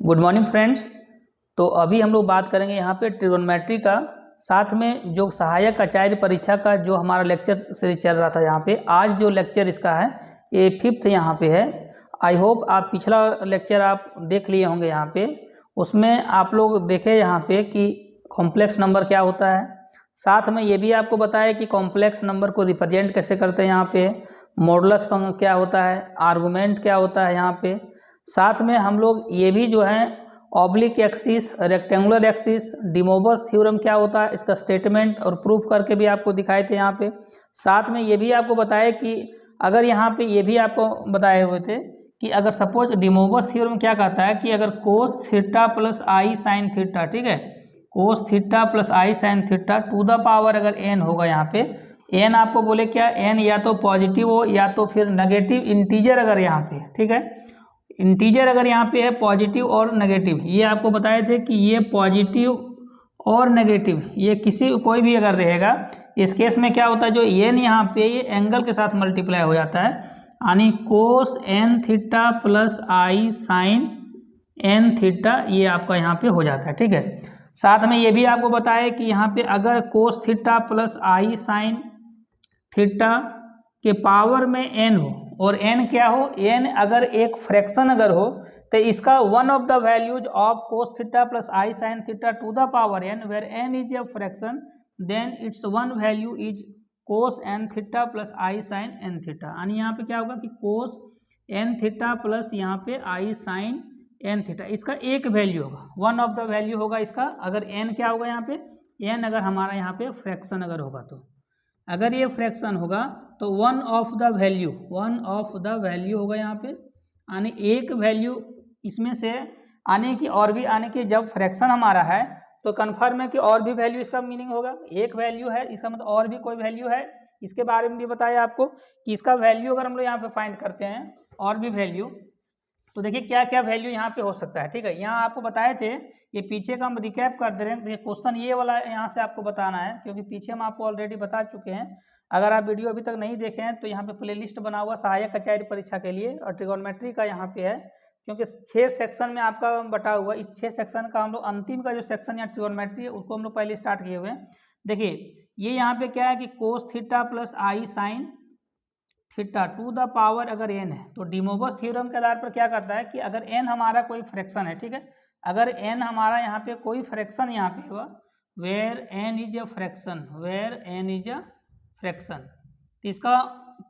Good morning friends. तो अभी हम लोग बात करेंगे यहाँ पे ट्रिगोनोमेट्री का, साथ में जो सहायक आचार्य परीक्षा का जो हमारा लेक्चर सीरीज चल रहा था यहाँ पे, आज जो लेक्चर इसका है ये 5th यहाँ पे है। आई होप आप पिछला लेक्चर आप देख लिए होंगे यहाँ पे, उसमें आप लोग देखे यहाँ पे कि कॉम्प्लेक्स नंबर क्या होता है। साथ में ये भी आपको बताया कि कॉम्प्लेक्स नंबर को रिप्रेजेंट कैसे करते हैं यहाँ पे, मॉडुलस क्या होता है, आर्गुमेंट क्या होता है यहाँ पे। साथ में हम लोग ये भी जो है oblique axis, rectangular axis, D mowers theorem क्या होता है इसका स्टेटमेंट और प्रूफ करके भी आपको दिखाए थे यहाँ पे। साथ में ये भी आपको बताया कि अगर यहाँ पे ये भी आपको बताए हुए थे कि अगर सपोज डी मोवर्स थ्योरम क्या कहता है कि अगर कोस theta plus i sine theta, ठीक है, कोस theta plus i sine theta to the power अगर एन होगा यहाँ पे, एन आपको बोले क्या, एन या तो पॉजिटिव हो या तो फिर नेगेटिव इंटीजर अगर यहाँ पे, ठीक है, इंटीजर अगर यहाँ पे है पॉजिटिव और नेगेटिव, ये आपको बताए थे कि ये पॉजिटिव और नेगेटिव ये कोई भी अगर रहेगा, इस केस में क्या होता है जो एन यहाँ पे ये एंगल के साथ मल्टीप्लाई हो जाता है, यानी कोस n theta plus i sine n theta ये आपका यहाँ पे हो जाता है, ठीक है। साथ में ये भी आपको बताया कि यहाँ पे अगर कोस theta plus i sine theta के पावर में एन हो और एन क्या हो, एन अगर एक फ्रैक्शन अगर हो तो इसका one of the values of cos theta plus i sine theta to the power n where n is a fraction then it's one value is cos n theta plus i sine n theta, यानी यहाँ पे क्या होगा कि कोस n theta plus यहाँ पे आई sine n theta, इसका एक वैल्यू होगा, वन ऑफ द वैल्यू होगा इसका। अगर एन क्या होगा यहाँ पे, एन अगर हमारा यहाँ पे फ्रैक्शन अगर होगा तो अगर ये फ्रैक्शन होगा तो वन ऑफ द वैल्यू होगा यहाँ पे, यानी एक वैल्यू इसमें से आने की और भी आने की, जब फ्रैक्शन हमारा है तो कन्फर्म है कि और भी वैल्यू इसका मीनिंग होगा, एक वैल्यू है इसका मतलब और भी कोई वैल्यू है। इसके बारे में भी बताया आपको कि इसका वैल्यू अगर हम लोग यहाँ पे फाइंड करते हैं और भी वैल्यू, तो देखिए क्या क्या वैल्यू यहाँ पे हो सकता है, ठीक है। यहाँ आपको बताए थे, ये पीछे का हम रिकैप कर दे रहे हैं, देखिए क्वेश्चन ये वाला यहाँ से आपको बताना है क्योंकि पीछे हम आपको ऑलरेडी बता चुके हैं। अगर आप वीडियो अभी तक नहीं देखे हैं तो यहाँ पे प्लेलिस्ट बना हुआ सहायक आचार्य परीक्षा के लिए और ट्रिगोनोमेट्री का यहाँ पे है, क्योंकि 6 सेक्शन में आपका बटा हुआ, इस 6 सेक्शन का हम लोग अंतिम का जो सेक्शन यहाँ ट्रिगोनोमेट्री है उसको हम लोग पहले स्टार्ट किए हुए हैं। देखिए ये यहाँ पे क्या है कि कोस theta plus i sine theta to the power अगर एन है तो डी मोवर्स थ्योरम के आधार पर क्या करता है कि अगर एन हमारा कोई फ्रैक्शन है, ठीक है, अगर एन हमारा यहाँ पे कोई फ्रैक्शन यहाँ पे हुआ where n is a fraction, तो इसका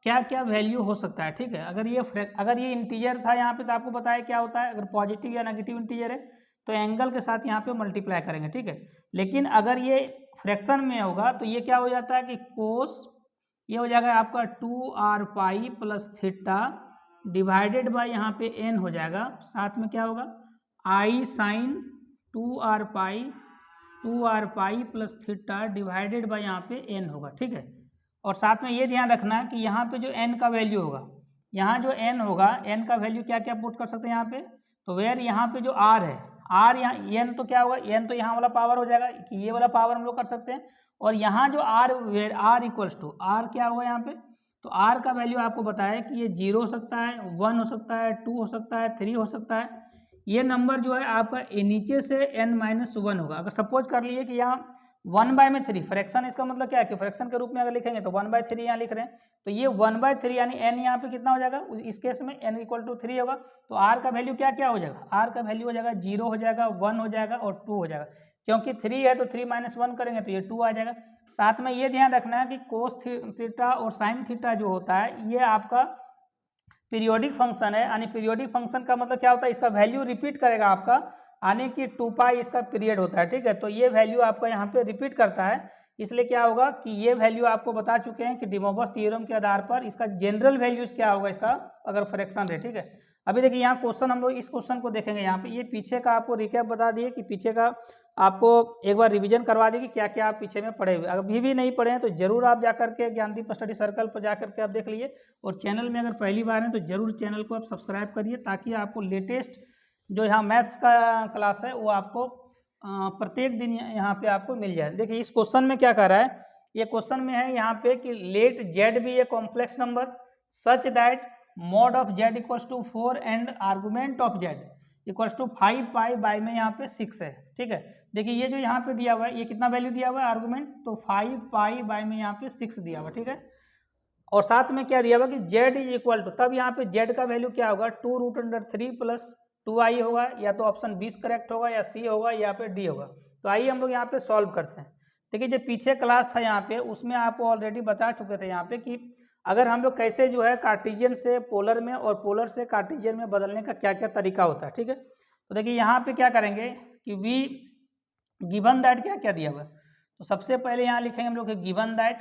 क्या क्या वैल्यू हो सकता है, ठीक है। अगर ये इंटीजर था यहाँ पे तो आपको बताया क्या होता है, अगर पॉजिटिव या नेगेटिव इंटीजर है तो एंगल के साथ यहाँ पे मल्टीप्लाई करेंगे, ठीक है। लेकिन अगर ये फ्रैक्शन में होगा तो ये क्या हो जाता है कि कोस, ये हो जाएगा आपका 2r pi plus theta divided by यहाँ पे n हो जाएगा, साथ में क्या होगा i sine 2r pi plus theta divided by यहाँ पे n होगा, ठीक है। और साथ में ये ध्यान रखना कि यहाँ पे जो n का वैल्यू होगा, यहाँ जो n होगा, n का वैल्यू क्या क्या पुट कर सकते हैं यहाँ पे, तो वेयर यहाँ पे जो r है, r यहाँ n तो क्या होगा, n तो यहाँ वाला पावर हो जाएगा कि ये वाला पावर हम लोग कर सकते हैं, और यहाँ जो r इक्वल्स टू r क्या होगा यहाँ पे, तो r का वैल्यू आपको बताया कि ये 0 हो सकता है, 1 हो सकता है, 2 हो सकता है, 3 हो सकता है। ये नंबर जो है आपका नीचे से n-1 होगा। अगर सपोज कर लिए कि यहाँ 1/3 फ्रैक्शन, इसका मतलब क्या है कि फ्रैक्शन के रूप में अगर लिखेंगे तो 1/3 यहाँ लिख रहे हैं, तो ये 1/3 यानी n यहाँ पे कितना हो जाएगा, इस केस में n = 3 होगा, तो r का वैल्यू क्या क्या हो जाएगा, r का वैल्यू हो जाएगा 0 हो जाएगा, 1 हो जाएगा और 2 हो जाएगा, क्योंकि 3 है तो 3 - 1 करेंगे तो ये 2 आ जाएगा। साथ में ये ध्यान रखना है कि कोस थीटा और साइन थीटा जो होता है ये आपका पीरियोडिक फंक्शन है, यानी पीरियोडिक फंक्शन का मतलब क्या होता है, इसका वैल्यू रिपीट करेगा आपका, यानी कि 2π इसका पीरियड होता है, ठीक है। तो ये वैल्यू आपका यहाँ पे रिपीट करता है, इसलिए क्या होगा कि ये वैल्यू आपको बता चुके हैं कि डी मोवर्स थ्योरम के आधार पर इसका जनरल वैल्यूज क्या होगा इसका अगर फ्रैक्शन है, ठीक है। अभी देखिए यहाँ क्वेश्चन, हम लोग इस क्वेश्चन को देखेंगे, यहाँ पे ये पीछे का आपको रिकैप बता दिए कि पीछे का आपको एक बार रिवीजन करवा दिए कि क्या क्या आप पीछे में पढ़े हुए, अभी भी नहीं पढ़े हैं तो जरूर आप जाकर के ज्ञानदीप स्टडी सर्कल पर जाकर के आप देख लीजिए, और चैनल में अगर पहली बार हैं तो जरूर चैनल को आप सब्सक्राइब करिए ताकि आपको लेटेस्ट जो यहाँ मैथ्स का क्लास है वो आपको प्रत्येक दिन यहाँ पे आपको मिल जाए। देखिए इस क्वेश्चन में क्या कर रहा है, ये क्वेश्चन में है यहाँ पे कि let z be a complex number such that mod of z = 4 and argument of z equals to 5π में यहाँ पे 6 है, ठीक है। देखिए ये जो यहाँ पे दिया हुआ है, ये कितना वैल्यू दिया हुआ है आर्गुमेंट, तो 5π में यहाँ पे 6 दिया हुआ, ठीक है। और साथ में क्या दिया हुआ कि z इज इक्वल टू, तब यहाँ पे z का वैल्यू क्या होगा, 2√3 प्लस 2i होगा, या तो ऑप्शन 20 करेक्ट होगा, या सी होगा, या पे डी होगा। तो आइए हम लोग यहाँ पे सॉल्व करते हैं। देखिए जो पीछे क्लास था यहाँ पे, उसमें आपको ऑलरेडी बता चुके थे यहाँ पे कि अगर हम लोग कैसे जो है कार्टेशियन से पोलर में और पोलर से कार्टेशियन में बदलने का क्या क्या तरीका होता है, ठीक है। तो देखिए यहाँ पे क्या करेंगे कि वी गिवन दैट क्या क्या दिया हुआ है, तो सबसे पहले यहाँ लिखेंगे हम लोग गिवन दैट।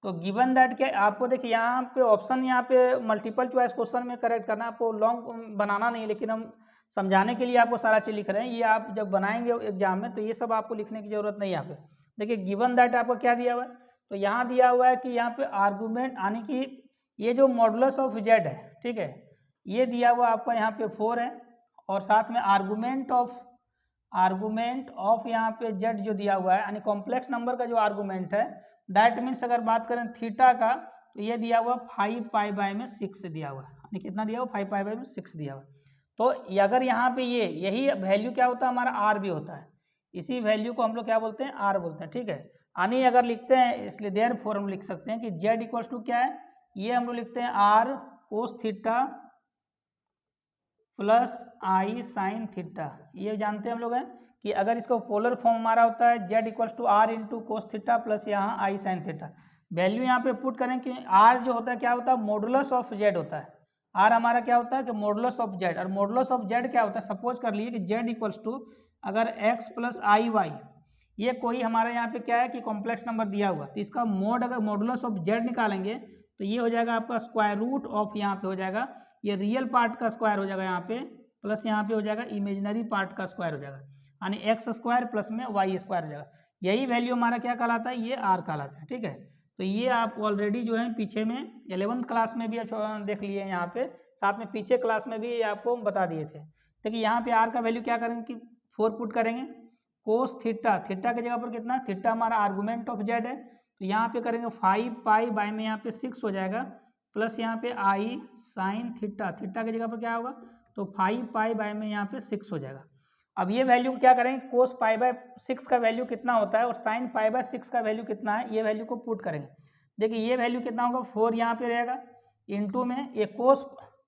तो गिवन दैट क्या, आपको देखिए यहाँ पे ऑप्शन, यहाँ पे मल्टीपल चॉइस क्वेश्चन में करेक्ट करना, आपको लॉन्ग बनाना नहीं, लेकिन हम समझाने के लिए आपको सारा चीज़ लिख रहे हैं। ये आप जब बनाएंगे एग्जाम में तो ये सब आपको लिखने की जरूरत नहीं है यहाँ पे। देखिए गिवन दैट आपको क्या दिया हुआ है, तो यहाँ दिया हुआ है कि यहाँ पे आर्गूमेंट यानी कि ये जो मॉडुलस ऑफ जेड है, ठीक है, ये दिया हुआ आपका यहाँ पे 4 है, और साथ में आर्गूमेंट ऑफ यहाँ पे जेड जो दिया हुआ है, यानी कॉम्प्लेक्स नंबर का जो आर्गूमेंट है, दैट मीन्स अगर बात करें थीटा का, तो ये दिया हुआ 5π में 6 दिया हुआ है, यानी कितना दिया हुआ 5π में 6 दिया हुआ। तो अगर यहाँ पे यही वैल्यू क्या होता है हमारा आर भी होता है, इसी वैल्यू को हम लोग क्या बोलते हैं, आर बोलते हैं, ठीक है। यानी अगर लिखते हैं, इसलिए देयरफॉर हम लिख सकते हैं कि जेड इक्वल्स टू क्या है, ये हम लोग लिखते हैं r cos theta plus i sine theta. ये जानते हैं हम लोग हैं कि अगर इसको पोलर फॉर्म हमारा होता है z equals to r into cos theta plus यहाँ आई साइन थीटा। वैल्यू यहाँ पे पुट करें कि आर जो होता है क्या होता है, मॉडुलस ऑफ जेड होता है। आर हमारा क्या होता है कि मॉडुलस ऑफ जेड, और मॉडुलस ऑफ जेड क्या होता है, सपोज कर लिए कि जेड इक्वल्स टू अगर एक्स प्लस आई वाई, ये कोई हमारा यहाँ पे क्या है कि कॉम्प्लेक्स नंबर दिया हुआ, तो इसका मोड अगर मॉडुलस ऑफ जेड निकालेंगे तो ये हो जाएगा आपका स्क्वायर रूट ऑफ, यहाँ पे हो जाएगा ये रियल पार्ट का स्क्वायर हो जाएगा यहाँ पे, प्लस यहाँ पे हो जाएगा इमेजिनरी पार्ट का स्क्वायर हो जाएगा, यानी एक्स स्क्वायर प्लस में वाई स्क्वायर हो जाएगा। यही वैल्यू हमारा क्या कहलाता है, ये आर कहलाता है, ठीक है। तो ये आप ऑलरेडी जो है पीछे में 11th क्लास में भी आप देख लिए यहाँ पे, साथ में पीछे क्लास में भी आपको बता दिए थे। देखिए यहाँ पे आर का वैल्यू क्या करेंगे कि 4 पुट करेंगे, कोस थीटा, थीटा की जगह पर कितना, थीटा हमारा आर्गूमेंट ऑफ जेड है, तो यहाँ पे करेंगे 5π में यहाँ पे 6 हो जाएगा, प्लस यहाँ पे आई साइन थीटा, थीटा की जगह पर क्या होगा, तो 5π में यहाँ पे 6 हो जाएगा। अब ये वैल्यू क्या करेंगे, कोस π/6 का वैल्यू कितना होता है और साइन π/6 का वैल्यू कितना है, ये वैल्यू को पुट करेंगे। देखिए ये वैल्यू कितना होगा, 4 यहाँ पे रहेगा, इंटू में ये कोस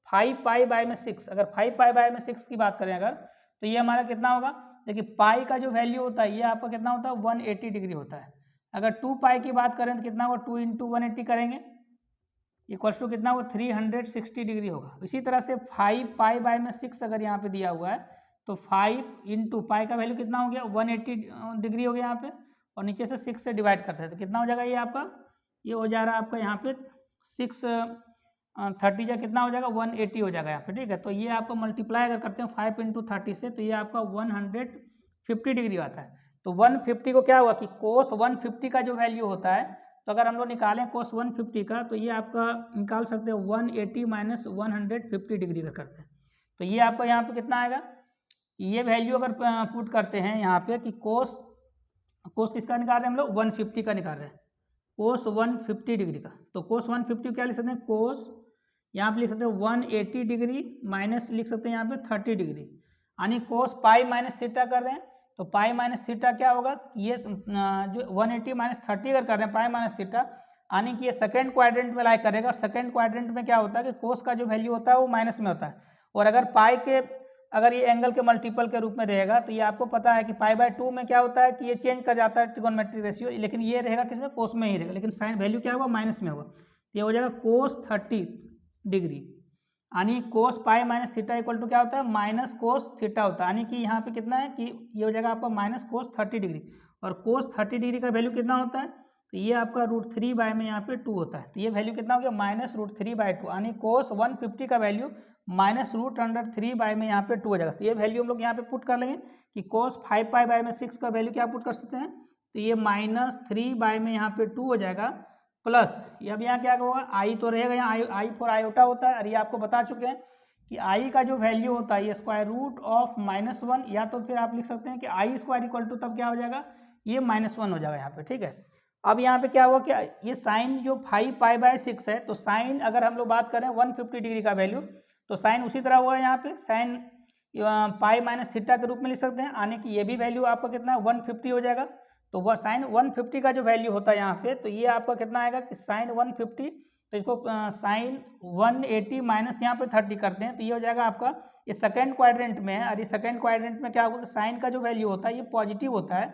5π में 6, अगर 5π में 6 की बात करें अगर, तो ये हमारा कितना होगा, देखिए पाई का जो वैल्यू होता है ये आपका कितना होता है 180 डिग्री होता है। अगर 2π की बात करें तो कितना होगा, 2 इंटू 180 करेंगे इक्वल्स टू कितना होगा 360 डिग्री होगा। इसी तरह से 5π में 6 अगर यहाँ पे दिया हुआ है तो 5 इंटू पाई का वैल्यू कितना हो गया 180 डिग्री हो गया यहाँ पे, और नीचे से 6 से डिवाइड करते हैं तो कितना हो जाएगा ये आपका, ये हो जा रहा है आपका यहाँ पे 630 या कितना हो जाएगा 180 हो जाएगा यहाँ पे, ठीक है। तो ये आपको मल्टीप्लाई अगर करते हैं 5 इंटू 30 से तो ये आपका 150 डिग्री आता है। तो 150 को क्या हुआ कि कोस 150 का जो वैल्यू होता है, तो अगर हम लोग निकालें कोस 150 का तो ये आपका निकाल सकते हैं 180 माइनस 150 डिग्री का करते हैं, तो ये आपका यहाँ पे कितना आएगा, ये वैल्यू अगर पुट करते हैं यहाँ पे कि कोस किसका निकाल रहे हैं हम लोग 150 का निकाल रहे हैं, कोस 150 डिग्री का। तो कोस 150 क्या लिख सकते हैं, कोस यहाँ पे लिख सकते हैं 180 डिग्री माइनस लिख सकते हैं यहाँ पे 30 डिग्री, यानी कोस पाई माइनस थीटा कर रहे हैं तो पाई माइनस थीटा क्या होगा, ये जो 180 माइनस 30 अगर कर रहे हैं पाई माइनस थीटा, यानी कि ये सेकंड क्वाड्रेंट में लाई करेगा, और सेकंड क्वाड्रेंट में क्या होता है कि कोस का जो वैल्यू होता है वो माइनस में होता है, और अगर पाई के अगर ये एंगल के मल्टीपल के रूप में रहेगा तो ये आपको पता है कि π/2 में क्या होता है कि ये चेंज कर जाता है ट्रिगोनोमेट्रिक रेशियो, लेकिन ये रहेगा किसमें, कोस में ही रहेगा, लेकिन साइन वैल्यू क्या होगा माइनस में होगा, तो ये हो जाएगा कोस 30 डिग्री, यानी cos pi minus theta equal to क्या होता है माइनस कोस थीटा होता है, यानी कि यहाँ पे कितना है कि ये हो जाएगा आपका माइनस कोस 30 डिग्री, और कोस 30 डिग्री का वैल्यू कितना होता है, तो ये आपका √3 में यहाँ पे 2 होता है, तो ये वैल्यू कितना हो गया माइनस √3/2, यानी कोस 150 का वैल्यू माइनस √3 में यहाँ पे 2 हो जाएगा। तो ये वैल्यू हम लोग यहाँ पे पुट कर लेंगे कि कोस 5π में 6 का वैल्यू क्या पुट कर सकते हैं, तो ये -3 में यहाँ पे 2 हो जाएगा, प्लस अब यहाँ क्या होगा आई तो रहेगा, यहाँ आई फॉर आयोटा होता है, और ये आपको बता चुके हैं कि आई का जो वैल्यू होता है ये स्क्वायर रूट ऑफ -1, या तो फिर आप लिख सकते हैं कि आई स्क्वायर इक्वल टू तब क्या हो जाएगा ये -1 हो जाएगा यहाँ पे, ठीक है। अब यहाँ पे क्या हुआ कि ये साइन जो 5π/6 है, तो साइन अगर हम लोग बात करें 150 डिग्री का वैल्यू, तो साइन उसी तरह हुआ है यहाँ पे, साइन पाई माइनस थीटा के रूप में लिख सकते हैं, यानी कि ये भी वैल्यू आपका कितना है 150 हो जाएगा। तो वह साइन 150 का जो वैल्यू होता है यहाँ पे, तो ये आपका कितना आएगा कि साइन 150, तो इसको साइन 180 माइनस यहाँ पे 30 करते हैं, तो ये हो जाएगा आपका, ये सेकंड क्वाड्रेंट में है, और ये सेकंड क्वाड्रेंट में क्या होगा कि साइन का जो वैल्यू होता है ये पॉजिटिव होता है,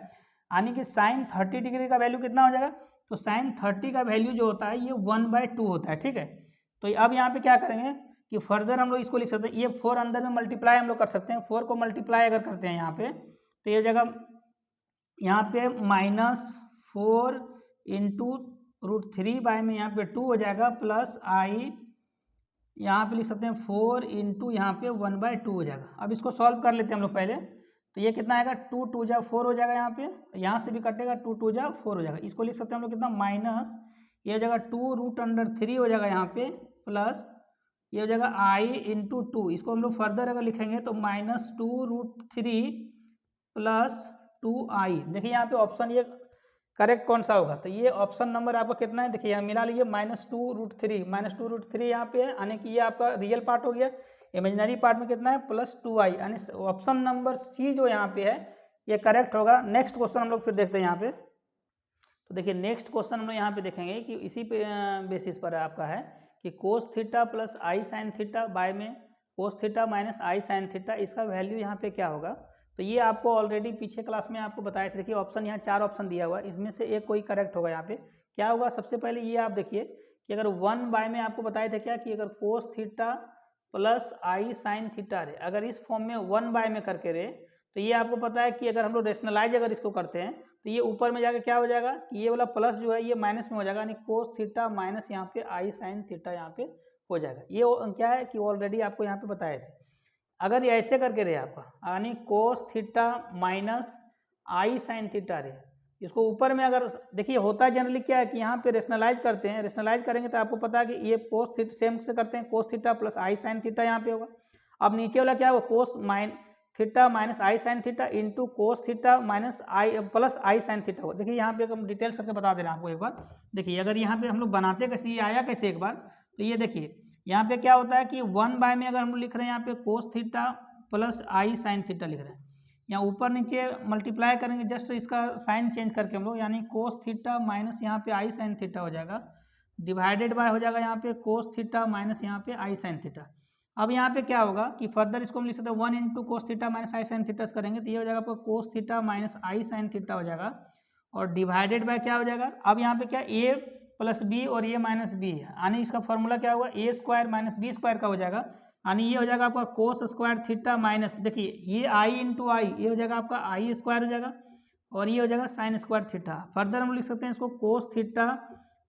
यानी कि साइन 30 डिग्री का वैल्यू कितना हो जाएगा, तो साइन 30 का वैल्यू जो होता है ये 1/2 होता है, ठीक है। तो अब यहाँ पे क्या करेंगे कि फर्दर हम लोग इसको लिख सकते हैं, ये 4 अंदर में मल्टीप्लाई हम लोग कर सकते हैं, 4 को मल्टीप्लाई अगर करते हैं यहाँ पे, तो ये जगह यहाँ पे -4 इंटू √3 बाय में यहाँ पे 2 हो जाएगा, प्लस आई यहाँ पे लिख सकते हैं 4 इंटू यहाँ पे 1/2 हो जाएगा। अब इसको सॉल्व कर लेते हैं हम लोग पहले, तो ये कितना आएगा 2 2 जा 4 हो जाएगा, यहाँ से भी कटेगा 2 2 जा 4 हो जाएगा। इसको लिख सकते हैं हम लोग कितना माइनस, ये हो जाएगा 2√3 हो जाएगा यहाँ पे, प्लस ये हो जाएगा आई इंटू 2, इसको हम लोग फर्दर अगर लिखेंगे तो -2√3 प्लस 2i। देखिए यहाँ पे ऑप्शन ये करेक्ट कौन सा होगा, तो ये ऑप्शन नंबर आपका कितना है, देखिए यहाँ मिला लीजिए -2√3 यहाँ पे है, यानी कि ये आपका रियल पार्ट हो गया, इमेजिनरी पार्ट में कितना है +2i, यानी ऑप्शन नंबर सी जो यहाँ पे है ये करेक्ट होगा। नेक्स्ट क्वेश्चन हम लोग फिर देखते हैं यहाँ पे, तो देखिए नेक्स्ट क्वेश्चन हम लोग यहाँ पे देखेंगे कि इसी पे बेसिस पर आपका है कि cos theta plus i sine theta by में cos theta minus i sine theta, इसका वैल्यू यहाँ पे क्या होगा। तो ये आपको ऑलरेडी पीछे क्लास में आपको बताया था। देखिए ऑप्शन यहाँ 4 ऑप्शन दिया हुआ है, इसमें से एक कोई करेक्ट होगा। यहाँ पे क्या होगा, सबसे पहले ये आप देखिए कि अगर 1/, में आपको बताया था क्या कि अगर cos theta plus i sine theta रहे, अगर इस फॉर्म में 1/, में करके रहे, तो ये आपको पता है कि अगर हम लोग रेशनलाइज अगर इसको करते हैं तो ये ऊपर में जाकर क्या हो जाएगा कि ये वाला प्लस जो है ये माइनस में हो जाएगा, यानी cos थीटा माइनस यहाँ पे आई साइन थीटा यहाँ पे हो जाएगा। ये क्या है कि ऑलरेडी आपको यहाँ पे बताए थे। अगर ये ऐसे करके रहे आपका, यानी cos theta minus i sine theta रहे, इसको ऊपर में अगर देखिए होता है जनरली क्या है कि यहाँ पे रेशनलाइज करते हैं, रेशनलाइज करेंगे तो आपको पता है कि ये cos थीटा सेम से करते हैं, cos theta plus i sine theta यहाँ पे होगा। अब नीचे वाला क्या होगा, cos theta minus i sine theta into cos theta minus i plus i sine theta होगा। देखिए यहाँ पे हम डिटेल्स करके बता दे रहे हैं आपको एक बार। देखिए अगर यहाँ पे हम लोग बनाते कैसे, ये आया कैसे एक बार, तो ये देखिए यहाँ पे क्या होता है कि 1/, में अगर हम लिख रहे हैं यहाँ पे cos theta plus i sine theta लिख रहे हैं, यहाँ ऊपर नीचे मल्टीप्लाई करेंगे जस्ट इसका साइन चेंज करके हम लोग, यानी cos थीटा माइनस यहाँ पे आई साइन थीटा हो जाएगा, डिवाइडेड बाय हो जाएगा यहाँ पे cos थीटा माइनस यहाँ पे आई साइन थीटा। अब यहाँ पे क्या होगा कि फर्दर इसको हम लिख सकते हैं 1 into cos theta minus i sine theta करेंगे, तो ये हो जाएगा आपको cos theta minus i sine theta हो जाएगा, और डिवाइडेड बाय क्या हो जाएगा, अब यहाँ पे क्या a प्लस बी और a माइनस बी है, यानी इसका फॉर्मूला क्या होगा a square minus b square का हो जाएगा, यानी ये हो जाएगा आपका cos स्क्वायर थीटा माइनस, देखिए ये i इंटू आई, ये हो जाएगा आपका आई स्क्वायर हो जाएगा, और ये हो जाएगा साइन स्क्वायर थीटा। फर्दर हम लिख सकते हैं इसको cos theta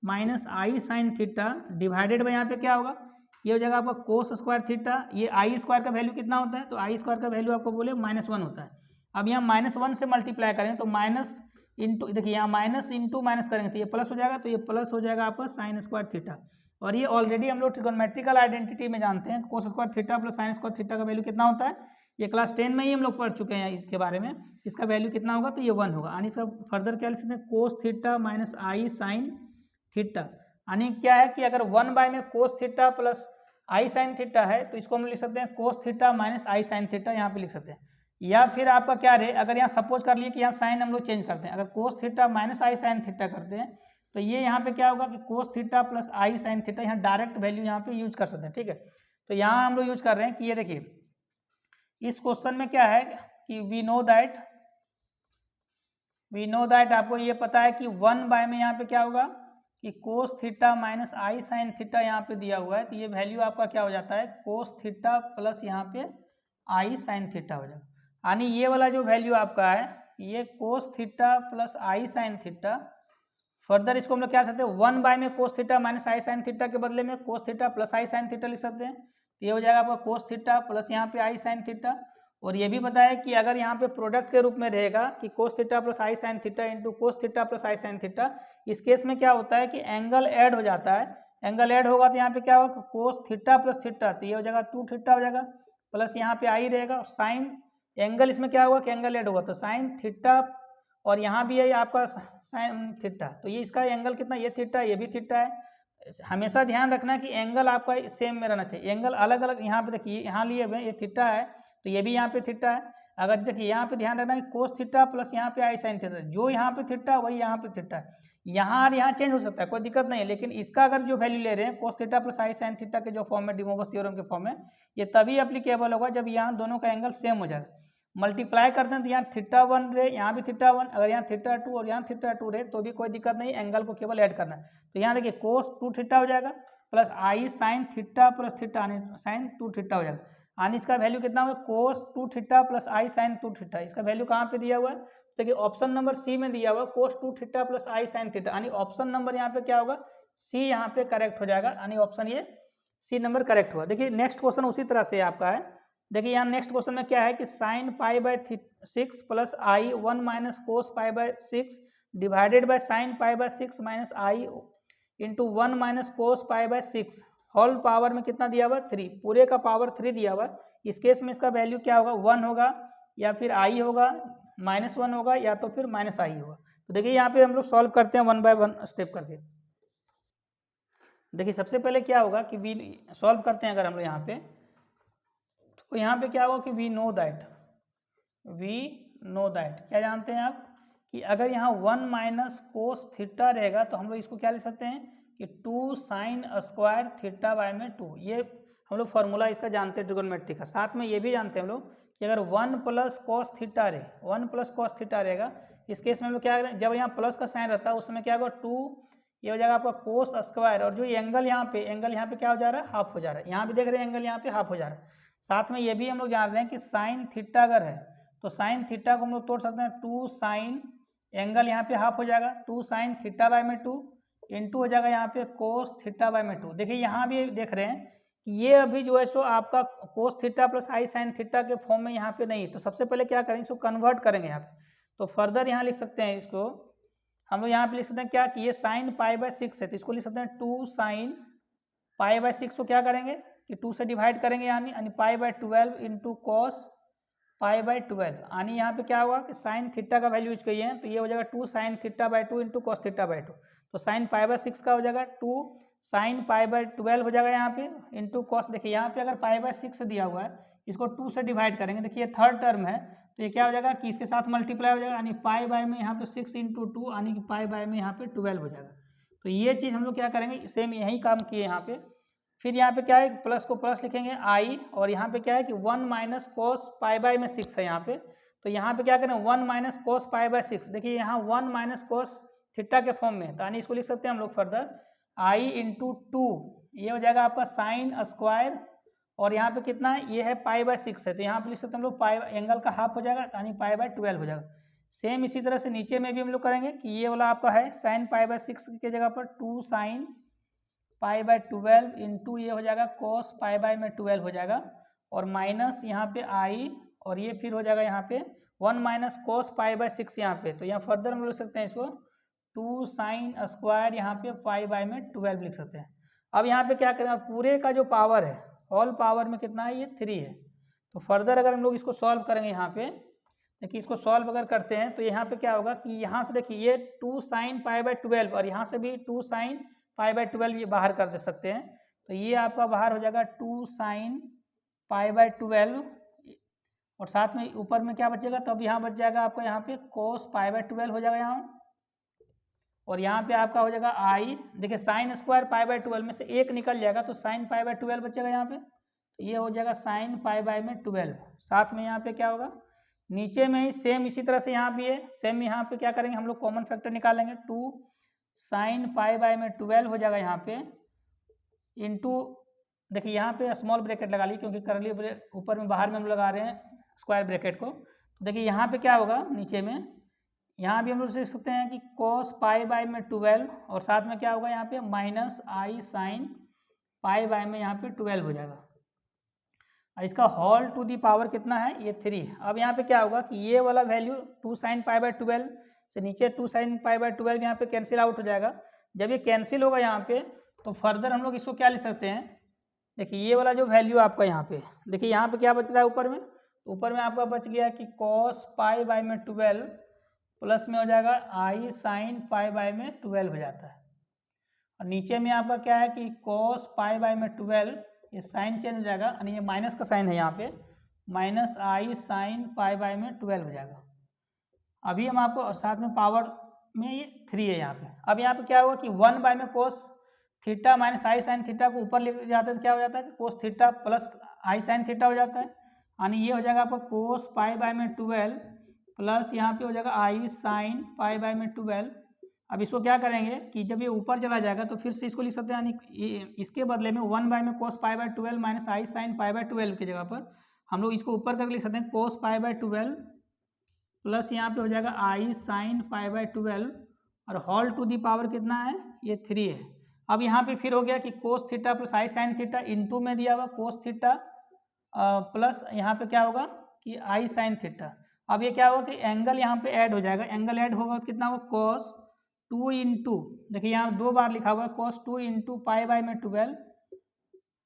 minus i sine theta divided by यहाँ पे क्या होगा, ये हो जाएगा आपका cos स्क्वायर थीटा, ये आई स्क्वायर का वैल्यू कितना होता है, तो आई स्क्वायर का वैल्यू आपको बोले -1 होता है। अब यहाँ -1 से मल्टीप्लाई करें तो माइनस इंटू, देखिए यहाँ माइनस इंटू माइनस करेंगे तो ये प्लस हो जाएगा, तो ये प्लस हो जाएगा आपका साइन स्क्वायर थीटा। और ये ऑलरेडी हम लोग ट्रिगोनोमेट्रिकल आइडेंटिटी में जानते हैं cos square theta plus sine square theta का वैल्यू कितना होता है, ये क्लास 10 में ही हम लोग पढ़ चुके हैं इसके बारे में। इसका वैल्यू कितना होगा, तो ये 1 होगा, यानी इसका फर्दर क्या लिख सकते हैं cos theta minus i sine theta, यानी क्या है कि अगर 1/, में cos theta plus i sine theta है तो इसको हम लिख सकते हैं cos theta minus i sine theta यहाँ पे लिख सकते हैं। या फिर आपका क्या रहे, अगर यहाँ सपोज कर लिए कि यहाँ साइन हम लोग चेंज करते हैं, अगर cos theta minus i sine theta करते हैं तो ये यहाँ पे क्या होगा कि cos theta plus i sine theta, यहाँ डायरेक्ट वैल्यू यहाँ पे यूज कर सकते हैं, ठीक है। तो यहाँ हम लोग यूज कर रहे हैं कि ये देखिए इस क्वेश्चन में क्या है कि वी नो दैट आपको ये पता है कि 1/, में यहाँ पे क्या होगा कि cos theta minus i sine theta यहाँ पे दिया हुआ है, तो ये वैल्यू आपका क्या हो जाता है cos थीटा प्लस यहाँ पे आई साइन थीटा हो जाएगा, यानी ये वाला जो वैल्यू आपका है ये cos theta plus i sine theta. Further इसको हम लोग क्या सकते हैं 1/, में cos theta minus i sine theta के बदले में cos theta plus i sine theta लिख सकते हैं, तो ये हो जाएगा आपका cos थीटा प्लस यहाँ पे आई साइन थीटा। और ये भी बताया कि अगर यहाँ पे प्रोडक्ट के रूप में रहेगा कि cos theta plus i sine theta into cos theta plus i sine theta, इस केस में क्या होता है कि एंगल ऐड हो जाता है, एंगल ऐड होगा तो यहाँ पे क्या होगा cos थीटा प्लस थीटा, तो ये हो जाएगा 2 थीटा हो जाएगा, प्लस यहाँ पे आई रहेगा, साइन एंगल इसमें क्या होगा कि एंगल ऐड होगा तो साइन थीटा, और यहाँ भी है आपका साइन थीटा, तो ये इसका एंगल कितना, ये थीटा ये भी थीटा है। हमेशा ध्यान रखना कि एंगल आपका सेम में रहना चाहिए, एंगल अलग अलग यहाँ पे देखिए यहाँ लिए हुए ये थीटा है तो ये भी यहाँ पे थीटा है। अगर देखिए यहाँ पे ध्यान रखना है कोस थीटा प्लस यहाँ पे आई साइन थीटा, जो यहाँ पे थीटा वही यहाँ पे थीटा है, यहाँ और यहाँ चेंज हो सकता है, कोई दिक्कत नहीं है, लेकिन इसका अगर जो वैल्यू ले रहे हैं कोस theta plus i sine theta के जो फॉर्म में, डिमोगस थ्योरम के फॉर्म में, ये तभी एप्लीकेबल होगा जब यहाँ दोनों का एंगल सेम हो जाएगा। मल्टीप्लाई करते हैं तो यहाँ थीटा 1 रहे, यहाँ भी थीटा 1, अगर यहाँ थीटा 2 और यहाँ थीटा 2 रहे तो भी कोई दिक्कत नहीं, एंगल को केवल ऐड करना है। तो यहाँ देखिए कोस 2 थीटा हो जाएगा plus i sine theta plus theta sine 2 theta हो जाएगा। यानी इसका वैल्यू कितना होगा cos 2 theta plus i sine 2 theta. इसका वैल्यू कहाँ पे दिया हुआ है, देखिए ऑप्शन नंबर सी में दिया हुआ कोस 2 theta plus i sine theta, यानी ऑप्शन नंबर यहाँ पे क्या होगा सी, यहाँ पे करेक्ट हो जाएगा, यानी ऑप्शन ये सी नंबर करेक्ट हुआ। देखिए नेक्स्ट क्वेश्चन उसी तरह से आपका है। देखिए यहाँ नेक्स्ट क्वेश्चन में क्या है कि sine pi by 6 plus i 1 minus cos pi by 6 divided by sine pi by 6 minus i into 1 minus cos pi by 6 whole power में कितना दिया हुआ 3, पूरे का पावर 3 दिया हुआ। इस केस में इसका वैल्यू क्या होगा 1 होगा या फिर आई होगा -1 होगा या तो फिर माइनस आई होगा। तो देखिए यहाँ पे हम लोग सॉल्व करते हैं 1 बाय 1 स्टेप करके। देखिए सबसे पहले क्या होगा कि वी सॉल्व करते हैं अगर हम लोग यहाँ पे, तो यहाँ पे क्या होगा कि वी नो दैट क्या जानते हैं आप कि अगर यहाँ 1 माइनस कोस थीटा रहेगा तो हम लोग इसको क्या ले सकते हैं कि 2 साइन स्क्वायर थीटा बाय में 2, ये हम लोग फॉर्मूला इसका जानते हैं ट्रिगोनोमेट्री का। साथ में ये भी जानते हैं हम लोग कि अगर 1 प्लस कॉस थीटा रहेगा, इस केस में हम लोग क्या करें, जब यहाँ प्लस का साइन रहता है उस समय क्या होगा 2, ये हो जाएगा आपका कोस स्क्वायर, और जो एंगल यहाँ पे क्या हो जा रहा है हाफ हो जा रहा है, यहाँ भी देख रहे हैं एंगल यहाँ पे हाफ हो जा रहा है। साथ में ये भी हम लोग जान रहे हैं कि साइन थीटा अगर है तो साइन थीटा को हम लोग तोड़ सकते हैं 2 साइन, एंगल यहाँ पे हाफ हो जाएगा 2 साइन थीटा बाय में 2 इंटू हो जाएगा यहाँ पे कोस थीटा बाय में 2। देखिए यहाँ भी देख रहे हैं कि ये अभी जो है सो आपका कोस theta plus i sine theta के फॉर्म में यहाँ पे नहीं, तो सबसे पहले क्या करेंगे इसको कन्वर्ट करेंगे यहाँ पे। तो फर्दर यहाँ लिख सकते हैं इसको हम लोग यहाँ पे लिख सकते हैं क्या कि ये साइन पाई बाय 6 है, तो इसको लिख सकते हैं 2 साइन पाई बाय 6 को क्या करेंगे कि 2 से डिवाइड करेंगे, यानी pi by 12 into cos pi by 12, यानी यहाँ पे क्या होगा कि साइन थीटा का वैल्यू यूज किए हैं तो ये हो जाएगा 2 sine theta by 2 into cos theta by 2। तो साइन पाई बाय 6 का हो जाएगा 2 साइन पाई बाय 12 हो जाएगा यहाँ पे इंटू कॉस। देखिए यहाँ पे अगर पाई बाय 6 दिया हुआ है इसको 2 से डिवाइड करेंगे, देखिए थर्ड टर्म है तो ये क्या हो जाएगा कि इसके साथ मल्टीप्लाई हो जाएगा, यानी पाई बाय में यहाँ पे 6 इंटू 2 यानी कि पाई बाय में यहाँ पे 12 हो जाएगा। तो ये चीज़ हम लोग क्या करेंगे सेम यही काम किए यहाँ पे। फिर यहाँ पे क्या है प्लस को प्लस लिखेंगे आई, और यहाँ पे क्या है कि 1 माइनस कोस पाई बाय में 6 है यहाँ पे, तो यहाँ पे क्या करें 1 माइनस कोस पाई बाय 6। देखिए यहाँ 1 माइनस कोस थीटा के फॉर्म में, तो यानी इसको लिख सकते हैं हम लोग फर्दर आई इंटू 2, ये हो जाएगा आपका साइन स्क्वायर, और यहाँ पे कितना है ये है पाई बाय 6 है, तो यहाँ पे लिख सकते हैं हम लोग पाई एंगल का हाफ हो जाएगा यानी पाई बाय 12 हो जाएगा। सेम इसी तरह से नीचे में भी हम लोग करेंगे कि ये वाला आपका है साइन पाई बाय 6 के जगह पर 2 साइन पाई बाय 12 इंटू ये हो जाएगा कोस पाई बाय में 12 हो जाएगा, और माइनस यहाँ पे आई, और ये फिर हो जाएगा यहाँ पे 1 माइनस कोस पाई बाय 6 यहाँ पे, तो यहाँ फर्दर हम लिख सकते हैं इसको 2 साइन स्क्वायर यहाँ पे पाई बाय में 12 लिख सकते हैं। अब यहाँ पे क्या करें पूरे का जो पावर है होल पावर में कितना है ये 3 है, तो फर्दर अगर हम लोग इसको सॉल्व करेंगे यहाँ पे देखिए इसको सॉल्व अगर करते हैं तो यहाँ पे क्या होगा कि यहाँ से देखिए ये 2 साइन पाई बाय 12 और यहाँ से भी 2 साइन पाई बाय 12 ये बाहर कर दे सकते हैं, तो ये आपका बाहर हो जाएगा 2 साइन पाई बाय 12, और साथ में ऊपर में क्या बचेगा तब यहाँ बच जाएगा आपका यहाँ पे कोस पाई बाय 12 हो जाएगा यहाँ, और यहाँ पे आपका हो जाएगा आई। देखिए साइन स्क्वायर पाई बाय 12 में से एक निकल जाएगा तो साइन पाई बाय 12 बचेगा यहाँ पे, तो ये हो जाएगा साइन पाई बाय में 12। साथ में यहाँ पे क्या होगा नीचे में ही सेम इसी तरह से यहाँ भी है, सेम यहाँ पे क्या करेंगे हम लोग कॉमन फैक्टर निकालेंगे 2 साइन पाई बाय में 12 हो जाएगा यहाँ पे इंटू, देखिए यहाँ पे स्मॉल ब्रैकेट लगा ली क्योंकि करली ब्रैकेट ऊपर में बाहर में हम लगा रहे हैं स्क्वायर ब्रैकेट को, तो देखिए यहाँ पे क्या होगा नीचे में यहाँ भी हम लोग देख सकते हैं कि कॉस पाई बाय में 12, और साथ में क्या होगा यहाँ पे minus i sine pi bye में यहाँ पे 12 हो जाएगा, इसका होल टू दी पावर कितना है ये 3। अब यहाँ पे क्या होगा कि ये वाला वैल्यू 2 साइन पाई बाय 12 से नीचे 2 साइन पाई बाय 12 यहाँ पे कैंसिल आउट हो जाएगा। जब ये कैंसिल होगा यहाँ पे तो फर्दर हम लोग इसको क्या लिख सकते हैं, देखिए ये वाला जो वैल्यू आपका यहाँ पे देखिए यहाँ पे क्या बच रहा है ऊपर में आपका बच गया कि कॉस पाई बाय में 12 प्लस में हो जाएगा आई साइन पाई बाय में 12 हो जाता है, और नीचे में आपका क्या है कि कॉस पाई बाय में 12 ये साइन चेंज हो जाएगा, यानी ये माइनस का साइन है यहाँ पे minus i sine pi by में 12 हो जाएगा। अभी हम आपको साथ में पावर में ये 3 है यहाँ पे। अब यहाँ पे क्या होगा कि 1 बाई में cos theta minus i sine theta को ऊपर ले जाते हैं तो क्या हो जाता है कि कोस theta plus i sine theta हो जाता है, यानी ये हो जाएगा आपका कोस पाई बाई में 12 प्लस यहाँ पे हो जाएगा आई साइन पाई बाई में 12। अब इसको क्या करेंगे कि जब ये ऊपर चला जाएगा तो फिर से इसको लिख सकते हैं, यानी इसके बदले में 1 बाई में cos pi by 12 minus i sine pi by 12 की जगह पर हम लोग इसको ऊपर करके लिख सकते हैं कोस पाई बाई 12 प्लस यहाँ पे हो जाएगा आई साइन पाई बाई 12 और होल टू दी पावर कितना है, ये 3 है। अब यहाँ पे फिर हो गया कि कोस theta plus i sine theta into में दिया हुआ कोस थीटा प्लस यहाँ पे क्या होगा कि आई साइन थीटा। अब ये क्या होगा कि एंगल यहाँ पे ऐड हो जाएगा, एंगल ऐड होगा तो कितना होगा कोस 2 इंटू, देखिए यहाँ 2 बार लिखा हुआ है कोस 2 इंटू पाई बाई में 12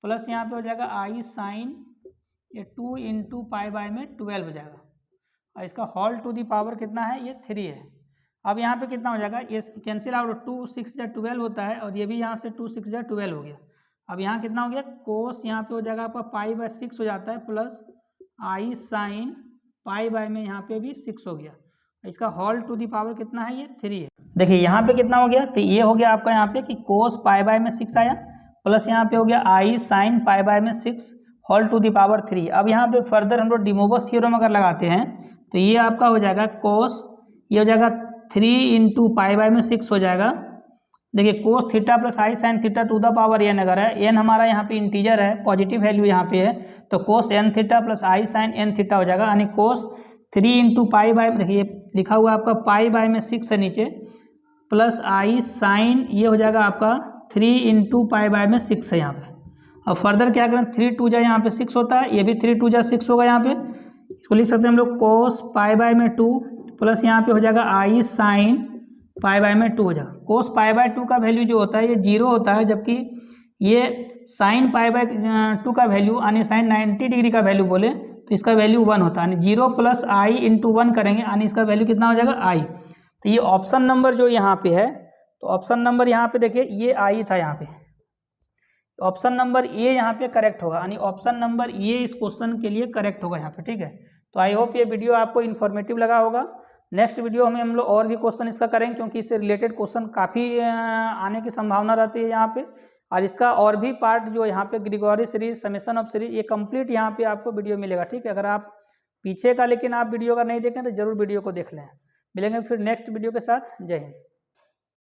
प्लस यहाँ पे हो जाएगा आई साइन ये 2 इंटू पाई बाई में 12 हो जाएगा और इसका होल टू दी पावर कितना है, ये 3 है। अब यहाँ पे कितना हो जाएगा, ये कैंसिल आउट 2 6 12 होता है और ये भी यहाँ से 2 6 12 हो गया। अब यहाँ कितना हो गया कोस यहाँ पे हो जाएगा आपका पाई बाई 6 हो जाता है plus i sine pi by में यहाँ पे भी 6 हो गया। इसका होल टू दी पावर कितना है, ये 3 है। देखिए यहाँ पे कितना हो गया, तो ये हो गया आपका यहाँ पे कि कोस पाई बाई में 6 आया प्लस यहाँ पे हो गया आई साइन पाई बाई में 6 होल टू दी पावर 3। अब यहाँ पे फर्दर हम लोग डिमोवस थ्योरम अगर लगाते हैं तो ये आपका हो जाएगा कोस, ये हो जाएगा 3 इंटू पाई बाई में 6 हो जाएगा। देखिए cos theta plus i sine theta to the power n अगर है, एन हमारा यहाँ पे इंटीजर है, पॉजिटिव वैल्यू यहाँ पे है, तो कोस n theta plus i sine n theta हो जाएगा, यानी कोस 3 इंटू पाई बाई, देखिए लिखा हुआ आपका पाई बाई में 6 है नीचे प्लस आई साइन ये हो जाएगा आपका 3 इंटू पाई बाई में 6 है यहाँ पे। अब फर्दर क्या करें 3 2 जा यहाँ पे 6 होता है, ये भी 3 2 जा 6 होगा यहाँ पे, इसको लिख सकते हैं हम लोग कोस पाई बाई में 2 प्लस यहाँ पे हो जाएगा आई साइन पाई बाई में 2 हो जाएगा। कोस पाई बाई 2 का वैल्यू जो होता है ये 0 होता है, जबकि ये साइन पाई बाई 2 का वैल्यू यानी साइन 90 डिग्री का वैल्यू बोले तो इसका वैल्यू 1 होता है, यानी 0 प्लस आई इंटू 1 करेंगे यानी इसका वैल्यू कितना हो जाएगा आई। तो ये ऑप्शन नंबर जो यहाँ पे है, तो ऑप्शन नंबर यहाँ पे देखिए ये आई था यहाँ पे, तो ऑप्शन नंबर ए यहाँ पे करेक्ट होगा, यानी ऑप्शन नंबर ए इस क्वेश्चन के लिए करेक्ट होगा यहाँ पे। ठीक है, तो आई होप ये वीडियो आपको इन्फॉर्मेटिव लगा होगा। नेक्स्ट वीडियो में हम लोग और भी क्वेश्चन इसका करेंगे क्योंकि इससे रिलेटेड क्वेश्चन काफ़ी आने की संभावना रहती है यहाँ पे, और इसका और भी पार्ट जो यहाँ पे Gregory series summation of series ये कंप्लीट यहाँ पे आपको वीडियो मिलेगा। ठीक है, अगर आप पीछे का लेकिन आप वीडियो का नहीं देखें तो जरूर वीडियो को देख लें। मिलेंगे फिर नेक्स्ट वीडियो के साथ, जय हिंद।